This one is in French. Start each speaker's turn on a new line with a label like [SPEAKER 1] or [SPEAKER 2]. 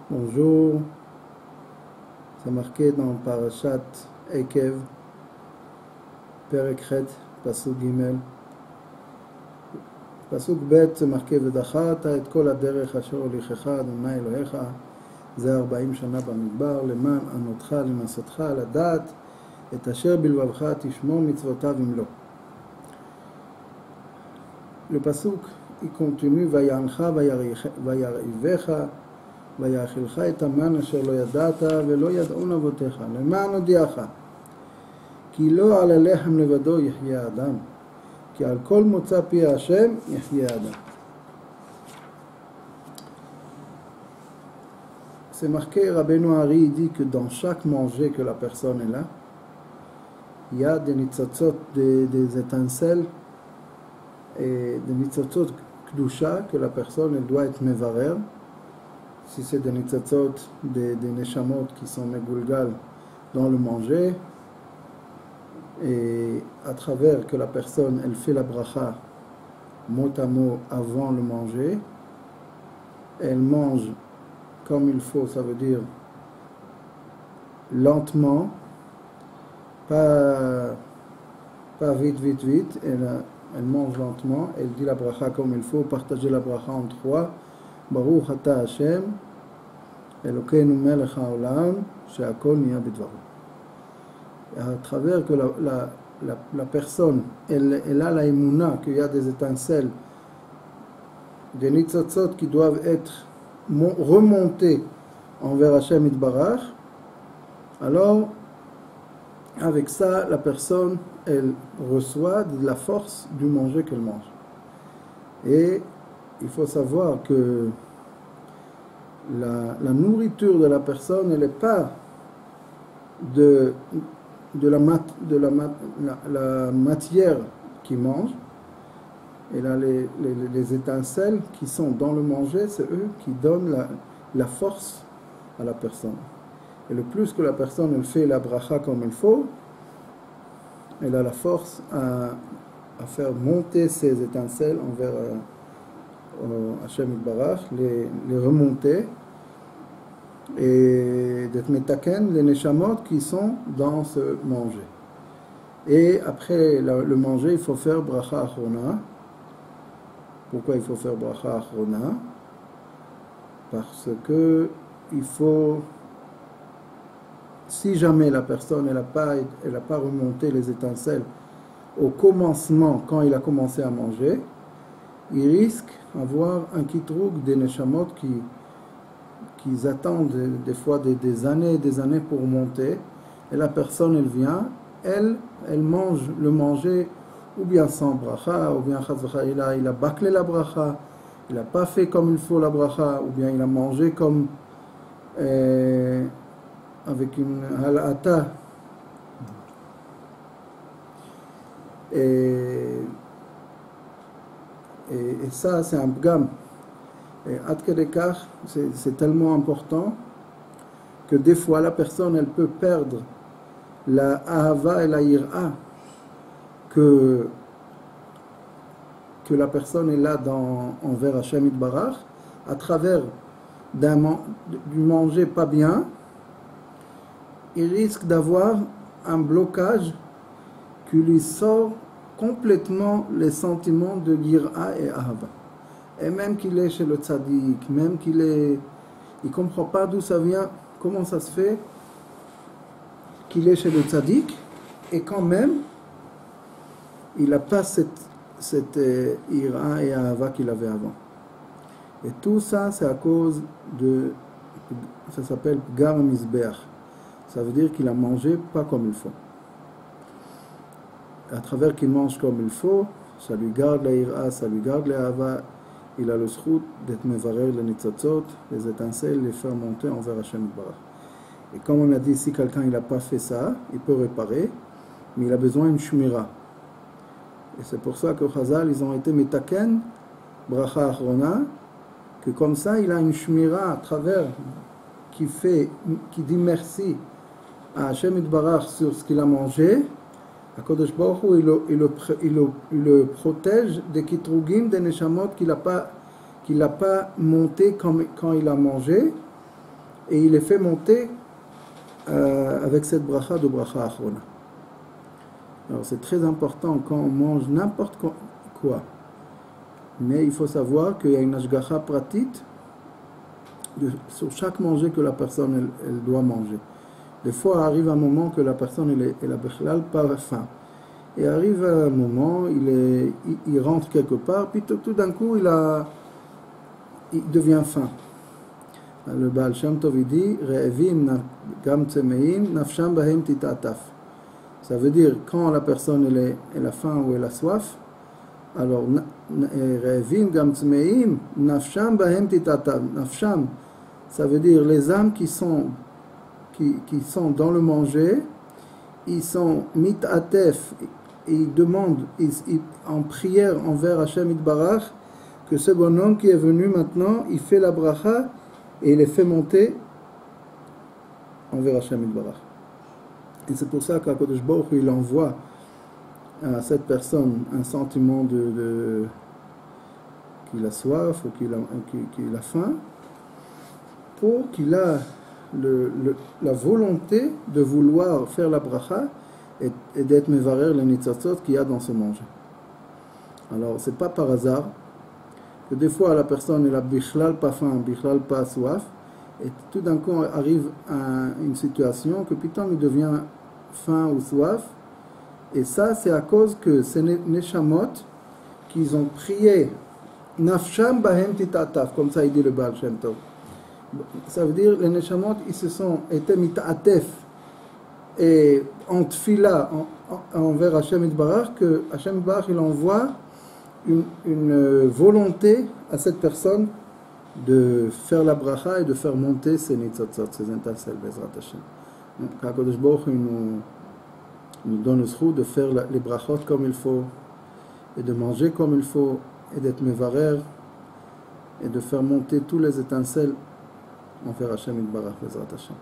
[SPEAKER 1] Bonjour, c'est marqué dans Parashat Ekev, Perekhet, Pasuk Gimel. Pasuk Bet, c'est marqué V'dachata et kol haderech asher holichecha Adonai Elohecha, זה 40 שנה במדבר, למען ענותך לנסותך לדעת, את אשר בלבבך תשמור מצוותיו אם לא. Le pasuk, il continue, ויענך וירעבך, ויאכילך את המן אשר לא ידעת ולא ידעון אבותיך, למען הודיעך, כי לא על הלחם לבדו יחיה האדם, כי על כל מוצא פי השם יחיה האדם. C'est marqué, Rabbeinu Ari dit que dans chaque manger que la personne est là, il y a des nitzotzot, des étincelles, et des nitzotzot kdusha que la personne elle doit être mevarer. Si c'est des nitzotzot, des neshamot qui sont megulgal dans le manger, et à travers que la personne elle fait la bracha mot à mot avant le manger, elle mange comme il faut, ça veut dire lentement, pas vite, elle mange lentement, elle dit la bracha comme il faut, partager la bracha en trois, Baruch ata Hashem, Elokeinu melech haolam, she'akol niya bidvaro. À travers que la personne, elle a la émouna, qu'il y a des étincelles, des nitzotzot qui doivent être remonter envers Hashem Itbarach, alors avec ça la personne elle reçoit de la force du manger qu'elle mange. Et il faut savoir que la nourriture de la personne elle n'est pas de la matière qu'il mange. Et là, les étincelles qui sont dans le manger, c'est eux qui donnent la force à la personne. Et le plus que la personne elle fait la bracha comme il faut, elle a la force à faire monter ces étincelles envers Hashem Yitbarach, les remonter, et d'être metaken, les neshamot qui sont dans ce manger. Et après le manger, il faut faire bracha achrona. Pourquoi il faut faire bracha achrona? Parce que il faut, si jamais la personne elle a pas remonté les étincelles au commencement, quand il a commencé à manger, il risque d'avoir un kitroug des neshamot qui attendent des fois des années et des années pour monter, et la personne elle vient, elle mange le manger ou bien sans bracha, ou bien il a bâclé la bracha, il n'a pas fait comme il faut la bracha, ou bien il a mangé comme avec une halata. Et ça, c'est un pgam. Et ad kedekach, c'est tellement important que des fois la personne elle peut perdre la ahava et la yir'a que la personne est là envers Hashem Yitbarach, à travers du manger pas bien, il risque d'avoir un blocage qui lui sort complètement les sentiments de Yir'a et Ahava. Et même qu'il est chez le tzaddik, même il comprend pas d'où ça vient, comment ça se fait qu'il est chez le tzaddik, et quand même il n'a pas cette ira et ahava qu'il avait avant. Et tout ça, c'est à cause ça s'appelle gar mizbeach. Ça veut dire qu'il a mangé pas comme il faut. À travers qu'il mange comme il faut, ça lui garde la ira, ça lui garde la ahava. Il a le zchut d'être mevarer les nitzotzot, les étincelles, les faire monter envers Hashem Yitbarach. Et comme on a dit, si quelqu'un n'a pas fait ça, il peut réparer, mais il a besoin d'une shmira. Et c'est pour ça que Chazal, ils ont été metaken, bracha achrona, que comme ça, il a une shmira à travers, qui dit merci à Hashem Yitbarach sur ce qu'il a mangé. HaKadosh Baruch Hu, il le protège des kitrugim, des neshamot qu'il n'a pas monté quand il a mangé, et il les fait monter avec cette bracha de bracha achrona. Alors c'est très important quand on mange n'importe quoi. Mais il faut savoir qu'il y a une ashgacha pratit sur chaque manger que la personne elle doit manger. Des fois arrive un moment que la personne elle a bechlal pas faim. Et arrive un moment, il rentre quelque part, puis tout d'un coup il devient faim. Le Baal Shem Tov dit Re'evim gam tzemeim nafsham bahem titataf. Ça veut dire quand la personne elle a faim ou elle a soif, alors Re'evim gam tzemeim nafsham bahem titataf. Nafsham, ça veut dire les âmes qui sont dans le manger, ils sont mitatef, et ils demandent en prière envers Hashem Yitbarach que ce bonhomme qui est venu maintenant, il fait la bracha et il les fait monter envers Hashem Yitbarach. Et c'est pour ça qu'Akadosh Baruch Hu, il envoie à cette personne un sentiment qu'il a soif ou qu'il a faim, pour qu'il a la volonté de vouloir faire la bracha et d'être mevarer les nitzatzot qu'il y a dans ce manger. Alors c'est pas par hasard que des fois la personne elle a bichlal pas faim, bichlal pas soif, et tout d'un coup arrive à une situation que putain il devient faim ou soif, et ça c'est à cause que ces neshamot qu'ils ont prié nafsham bahem titataf, comme ça il dit le Baal Shem Tov. Ça veut dire les neshamot ils se sont été mitatef et en tfila envers Hashem Yitbarach, que Hashem Yitbarach il envoie une volonté à cette personne de faire la bracha et de faire monter ses nitzatzot, ses étincelles, Bezrat Hashem. Donc HaKadosh Baruch Hu nous donne le zchut de faire les brachot comme il faut, et de manger comme il faut, et d'être mevarer, et de faire monter tous les étincelles envers Hashem Yitbarach, Bezrat Hashem.